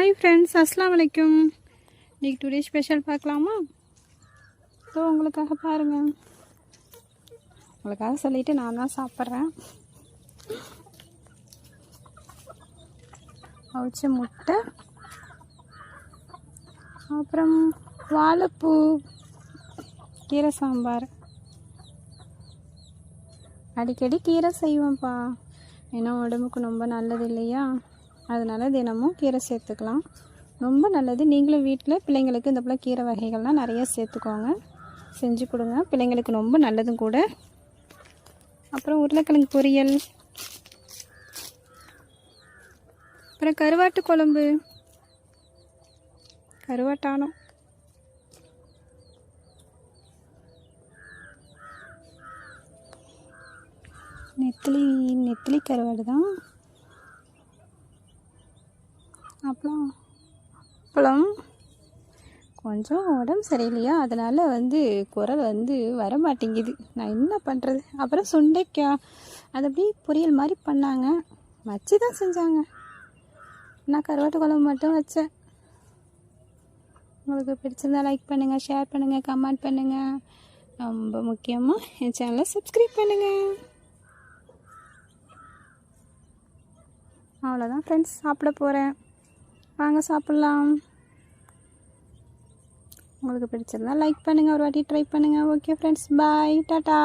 Hi friends, அஸ்ஸலாமு அலைக்கும். இன்றைக்கி டுடே ஸ்பெஷல் பார்க்கலாமா? ஸோ உங்களுக்காக பாருங்கள். உங்களுக்காக சொல்லிவிட்டு நான் தான் சாப்பிட்றேன். அவிச்ச முட்டை, அப்புறம் வாழைப்பூ, கீரை சாம்பார். அடிக்கடி கீரை செய்வோம்ப்பா, ஏன்னா உடம்புக்கு ரொம்ப நல்லது இல்லையா? அதனால் தினமும் கீரை சேர்த்துக்கலாம், ரொம்ப நல்லது. நீங்களும் வீட்டில் பிள்ளைங்களுக்கு இந்த போல் கீரை வகைகள்லாம் நிறைய சேர்த்துக்கோங்க, செஞ்சு கொடுங்க, பிள்ளைங்களுக்கு ரொம்ப நல்லதும் கூட. அப்புறம் உருளைக்கிழங்கு பொரியல், அப்புறம் கருவாட்டு குழம்பு, கருவாட்டானம், நெத்திலி கருவாடு தான். அப்புறம் கொஞ்சம் உடம்பு சரியில்லையா, அதனால் குரல் வர மாட்டேங்குது, நான் என்ன பண்ணுறது. அப்புறம் சுண்டைக்காய், அது அப்படியே பொரியல் மாதிரி பண்ணாங்க, வச்சு தான் செஞ்சாங்க. நான் கருவாட்டு குழம்பு மட்டும் வச்சேன். உங்களுக்கு பிடிச்சிருந்தா லைக் பண்ணுங்கள், ஷேர் பண்ணுங்கள், கமெண்ட் பண்ணுங்கள். ரொம்ப முக்கியமாக என் சேனலை சப்ஸ்கிரைப் பண்ணுங்கள். அவ்வளோதான் ஃப்ரெண்ட்ஸ், சாப்பிட போகிறேன், வாங்க சாப்பிட்லாம். உங்களுக்கு பிடிச்சிருந்தா லைக் பண்ணுங்கள், ஒரு வாட்டி ட்ரை பண்ணுங்கள். ஓகே ஃப்ரெண்ட்ஸ், பாய், டாட்டா.